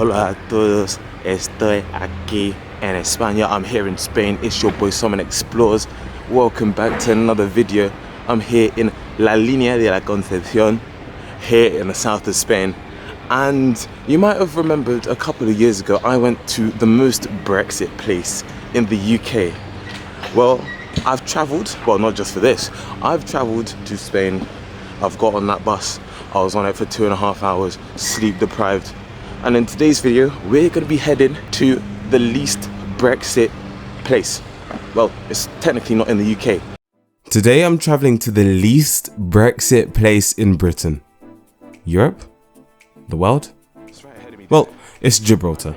Hola a todos, estoy aquí en España. I'm here in Spain. It's your boy Someone Explores. Welcome back to another video. I'm here in La Línea de la Concepción, here in the south of Spain. And you might have remembered a couple of years ago, I went to the most Brexit place in the UK. Well, I've travelled, well, not just for this, I've travelled to Spain. I've got on that bus. I was on it for 2.5 hours, sleep deprived. And in today's video, we're going to be heading to the least Brexit place. Well, it's technically not in the UK. Today I'm travelling to the least Brexit place in Britain. Europe? The world? Well, it's Gibraltar.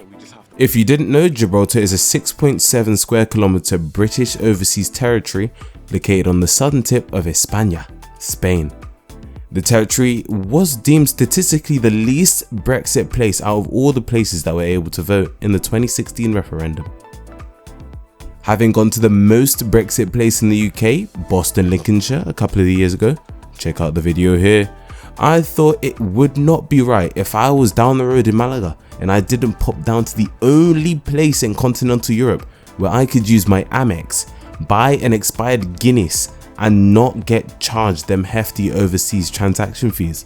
If you didn't know, Gibraltar is a 6.7 square kilometre British overseas territory located on the southern tip of España, Spain. The territory was deemed statistically the least Brexit place out of all the places that were able to vote in the 2016 referendum. Having gone to the most Brexit place in the UK, Boston, Lincolnshire, a couple of years ago, check out the video here, I thought it would not be right if I was down the road in Malaga and I didn't pop down to the only place in continental Europe where I could use my Amex, buy an expired Guinness and not get charged them hefty overseas transaction fees.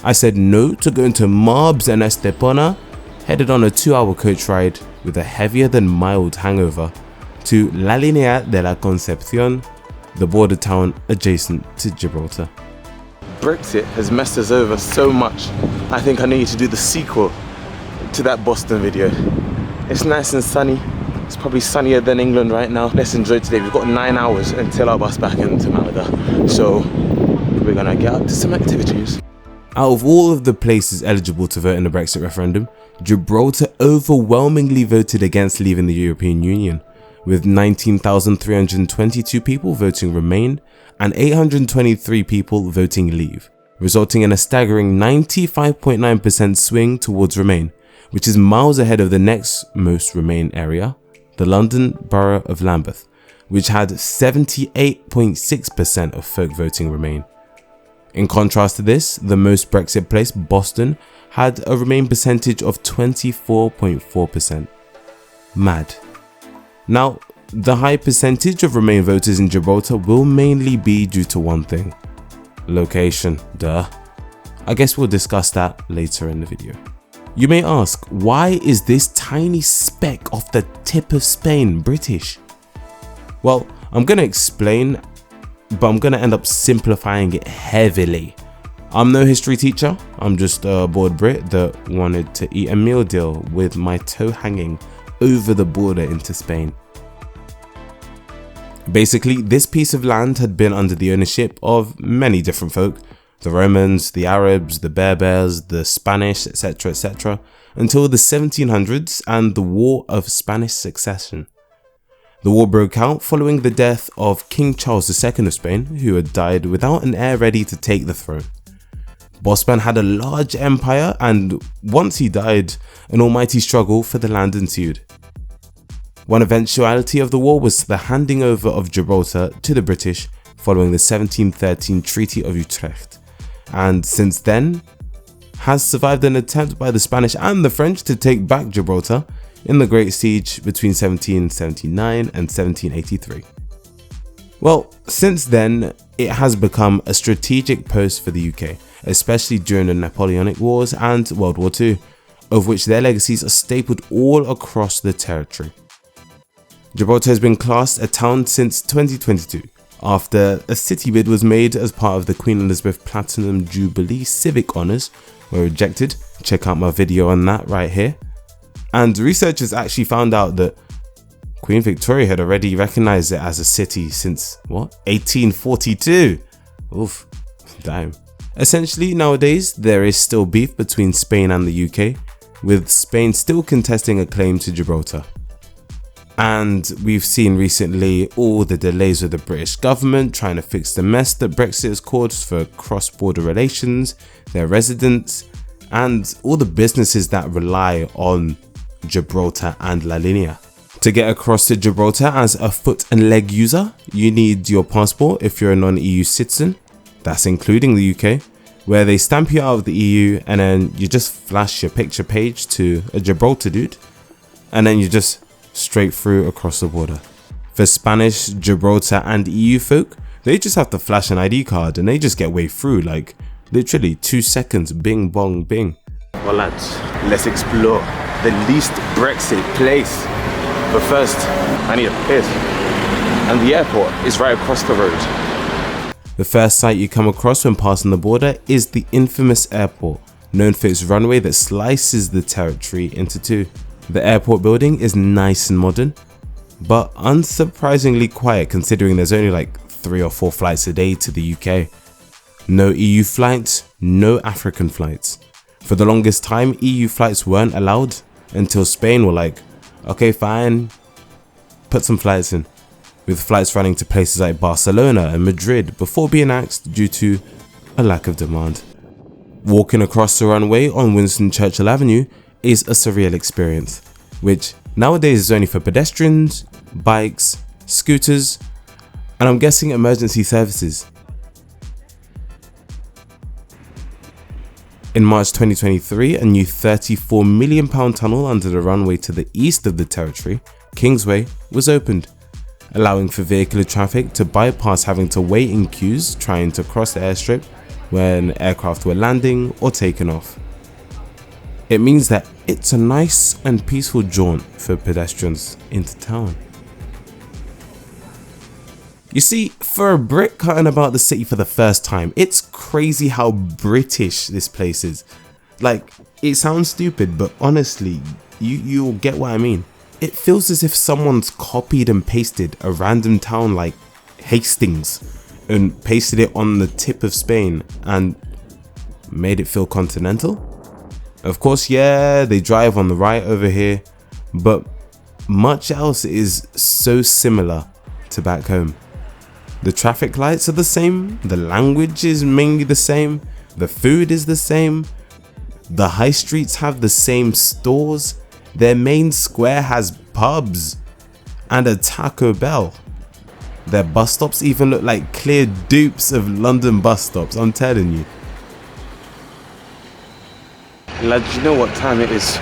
I said no to going to Marbs and Estepona, headed on a 2-hour coach ride with a heavier than mild hangover to La Línea de la Concepción, the border town adjacent to Gibraltar. Brexit has messed us over so much, I think I need to do the sequel to that Boston video. It's nice and sunny. It's probably sunnier than England right now. Let's enjoy today. We've got 9 hours until our bus back into Malaga. So we're gonna get up to some activities. Out of all of the places eligible to vote in the Brexit referendum, Gibraltar overwhelmingly voted against leaving the European Union, with 19,322 people voting Remain and 823 people voting Leave, resulting in a staggering 95.9% swing towards Remain, which is miles ahead of the next most Remain area, the London Borough of Lambeth, which had 78.6% of folk voting Remain. In contrast to this, the most Brexit place, Boston, had a Remain percentage of 24.4%. Mad. Now, the high percentage of Remain voters in Gibraltar will mainly be due to one thing: location, duh. I guess we'll discuss that later in the video. You may ask, why is this tiny speck off the tip of Spain British? Well, I'm gonna explain, but I'm gonna end up simplifying it heavily. I'm no history teacher, I'm just a bored Brit that wanted to eat a meal deal with my toe hanging over the border into Spain. Basically, this piece of land had been under the ownership of many different folk, the Romans, the Arabs, the Berbers, the Spanish, etc., until the 1700s and the War of Spanish Succession. The war broke out following the death of King Charles II of Spain, who had died without an heir ready to take the throne. Bossman had a large empire, and once he died, an almighty struggle for the land ensued. One eventuality of the war was the handing over of Gibraltar to the British following the 1713 Treaty of Utrecht, and since then has survived an attempt by the Spanish and the French to take back Gibraltar in the Great Siege between 1779 and 1783. Well, since then, it has become a strategic post for the UK, especially during the Napoleonic Wars and World War II, of which their legacies are stapled all across the territory. Gibraltar has been classed a town since 2022, after a city bid was made as part of the Queen Elizabeth Platinum Jubilee Civic Honours were rejected. Check out my video on that right here. And researchers actually found out that Queen Victoria had already recognised it as a city since, 1842? Oof, damn. Essentially, nowadays, there is still beef between Spain and the UK, with Spain still contesting a claim to Gibraltar. And we've seen recently all the delays of the British government trying to fix the mess that Brexit has caused for cross-border relations, their residents, and all the businesses that rely on Gibraltar and La Línea. To get across to Gibraltar as a foot and leg user, you need your passport if you're a non-EU citizen, that's including the UK, where they stamp you out of the EU and then you just flash your picture page to a Gibraltar dude and then you just straight through across the border. For Spanish, Gibraltar and EU folk, they just have to flash an ID card and they just get way through, like literally 2 seconds, bing bong bing. Well lads, let's explore the least Brexit place. But first, I need a piss. And the airport is right across the road. The first sight you come across when passing the border is the infamous airport, known for its runway that slices the territory into two. The airport building is nice and modern, but unsurprisingly quiet considering there's only like 3 or 4 flights a day to the UK. No EU flights, no African flights. For the longest time, EU flights weren't allowed until Spain were like, okay fine, put some flights in. With flights running to places like Barcelona and Madrid before being axed due to a lack of demand. Walking across the runway on Winston Churchill Avenue is a surreal experience, which nowadays is only for pedestrians, bikes, scooters, and I'm guessing emergency services. In March 2023, a new £34 million tunnel under the runway to the east of the territory, Kingsway, was opened, allowing for vehicular traffic to bypass having to wait in queues trying to cross the airstrip when aircraft were landing or taking off. It means that it's a nice and peaceful jaunt for pedestrians into town. You see, for a Brit cutting about the city for the first time, it's crazy how British this place is. Like, it sounds stupid, but honestly, you'll get what I mean. It feels as if someone's copied and pasted a random town like Hastings and pasted it on the tip of Spain and made it feel continental. Of course, yeah, they drive on the right over here, but much else is so similar to back home. The traffic lights are the same, the language is mainly the same, the food is the same, the high streets have the same stores, their main square has pubs and a Taco Bell. Their bus stops even look like clear dupes of London bus stops, I'm telling you. Lads, you know what time it is?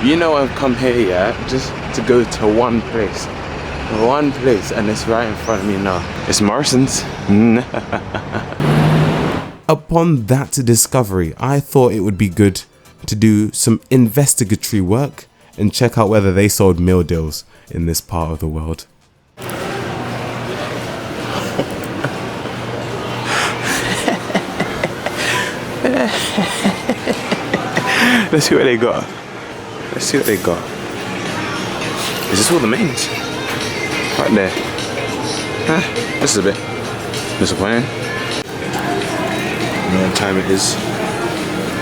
You know I've come here, yeah, just to go to one place, and it's right in front of me now. It's Morrison's. Upon that discovery, I thought it would be good to do some investigatory work and check out whether they sold meal deals in this part of the world. Let's see what they got. Let's see what they got. Is this all the mains? Right there. Huh? This is a bit disappointing. You know what time it is?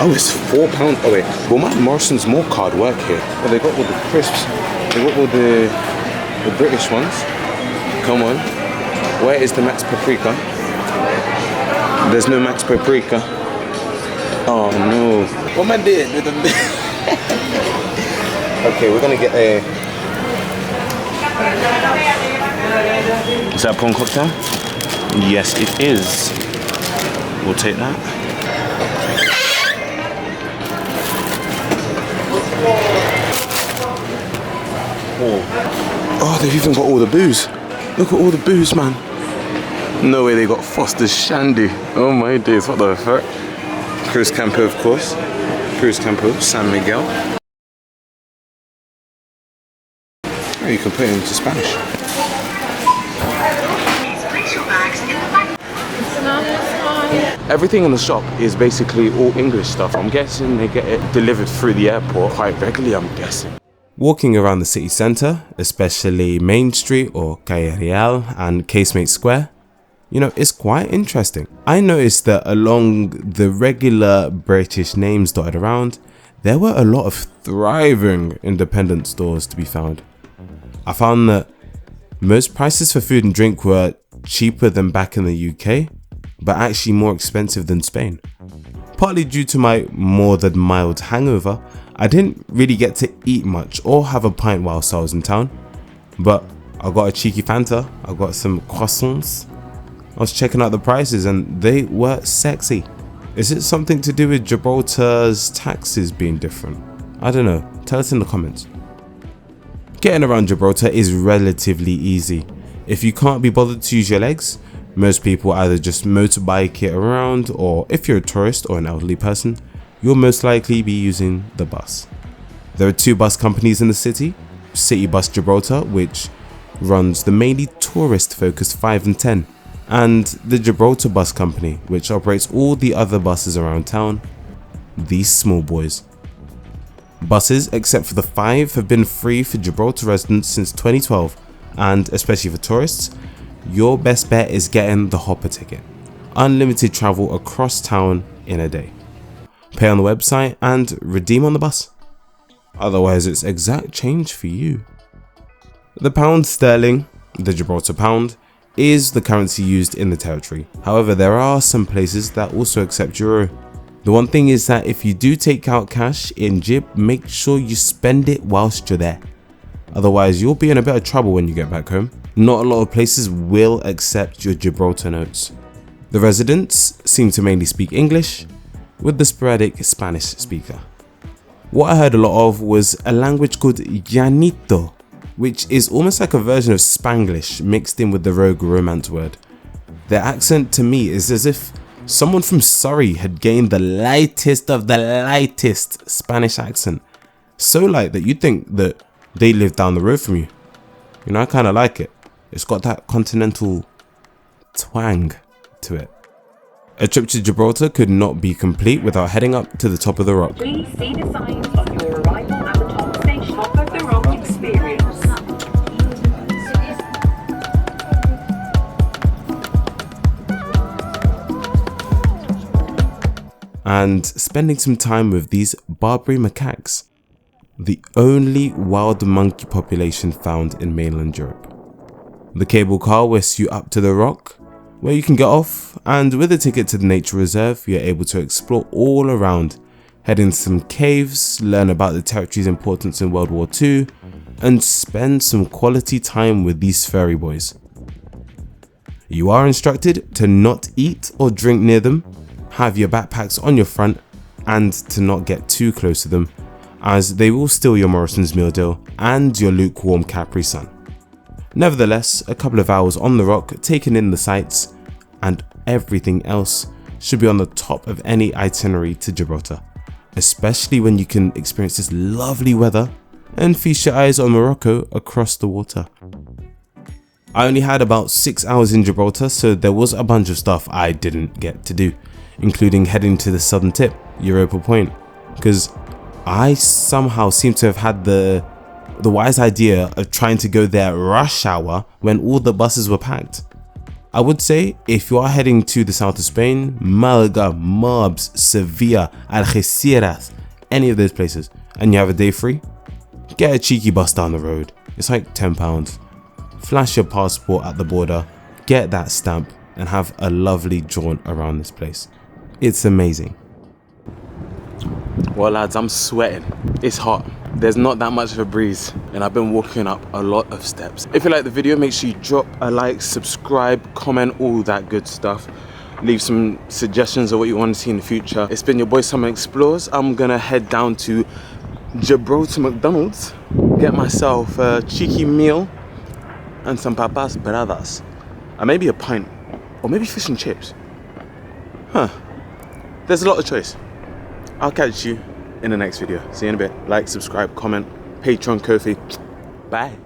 Oh, it's £4. Oh wait, well my Morrison's more card work here. Well, they got all the crisps. They got all the British ones. Come on. Where is the Max Paprika? There's no Max Paprika. Oh no. What am I doing? Okay, we're gonna get a... Is that a prawn cocktail? Yes, it is. We'll take that. Oh, they've even got all the booze. Look at all the booze, man. No way they got Foster's Shandy. Oh my days, what the fuck? Cruz Campo, of course. Cruz Campo, San Miguel. Oh, you can put it into Spanish. Everything in the shop is basically all English stuff. I'm guessing they get it delivered through the airport quite regularly, I'm guessing. Walking around the city centre, especially Main Street or Calle Real and Casemate Square, you know, it's quite interesting. I noticed that along the regular British names dotted around, there were a lot of thriving independent stores to be found. I found that most prices for food and drink were cheaper than back in the UK, but actually more expensive than Spain. Partly due to my more than mild hangover, I didn't really get to eat much or have a pint whilst I was in town, but I got a cheeky Fanta, I got some croissants. I was checking out the prices and they were sexy. Is it something to do with Gibraltar's taxes being different? I don't know, tell us in the comments. Getting around Gibraltar is relatively easy. If you can't be bothered to use your legs, most people either just motorbike it around, or if you're a tourist or an elderly person, you'll most likely be using the bus. There are 2 bus companies in the city, City Bus Gibraltar, which runs the mainly tourist focused 5 and 10, and the Gibraltar Bus Company, which operates all the other buses around town, these small boys. Buses, except for the 5, have been free for Gibraltar residents since 2012, and especially for tourists, your best bet is getting the hopper ticket. Unlimited travel across town in a day. Pay on the website and redeem on the bus. Otherwise it's exact change for you. The pound sterling, the Gibraltar pound, is the currency used in the territory. However, there are some places that also accept euro. The one thing is that if you do take out cash in Gib, make sure you spend it whilst you're there. Otherwise you'll be in a bit of trouble when you get back home. Not a lot of places will accept your Gibraltar notes. The residents seem to mainly speak English, with the sporadic Spanish speaker. What I heard a lot of was a language called Llanito, which is almost like a version of Spanglish mixed in with the rogue romance word. Their accent to me is as if someone from Surrey had gained the lightest of the lightest Spanish accent. So light that you'd think that they live down the road from you. You know, I kind of like it. It's got that continental twang to it. A trip to Gibraltar could not be complete without heading up to the top of the rock. Please see the signs on your arrival at the top station of the rock experience. And spending some time with these Barbary macaques, the only wild monkey population found in mainland Europe. The cable car whisks you up to the rock, where you can get off, and with a ticket to the nature reserve, you're able to explore all around, head into some caves, learn about the territory's importance in World War II, and spend some quality time with these furry boys. You are instructed to not eat or drink near them, have your backpacks on your front, and to not get too close to them, as they will steal your Morrison's meal deal and your lukewarm Capri Sun. Nevertheless, a couple of hours on the rock, taking in the sights, and everything else should be on the top of any itinerary to Gibraltar, especially when you can experience this lovely weather and feast your eyes on Morocco across the water. I only had about 6 hours in Gibraltar, so there was a bunch of stuff I didn't get to do, including heading to the southern tip, Europa Point, because I somehow seem to have had the wise idea of trying to go there rush hour when all the buses were packed. I would say if you are heading to the south of Spain, Malaga, Marbs, Sevilla, Algeciras, any of those places, and you have a day free, get a cheeky bus down the road. It's like £10. Flash your passport at the border, get that stamp, and have a lovely jaunt around this place. It's amazing. Well lads, I'm sweating. It's hot. There's not that much of a breeze and I've been walking up a lot of steps. If you like the video, make sure you drop a like, subscribe, comment, all that good stuff. Leave some suggestions of what you want to see in the future. It's been your boy Summer Explores. I'm gonna head down to Gibraltar McDonald's, get myself a cheeky meal and some papas bravas, and maybe a pint, or maybe fish and chips. There's a lot of choice. I'll catch you in the next video. See you in a bit. Like, subscribe, comment, Patreon, Kofi. Bye.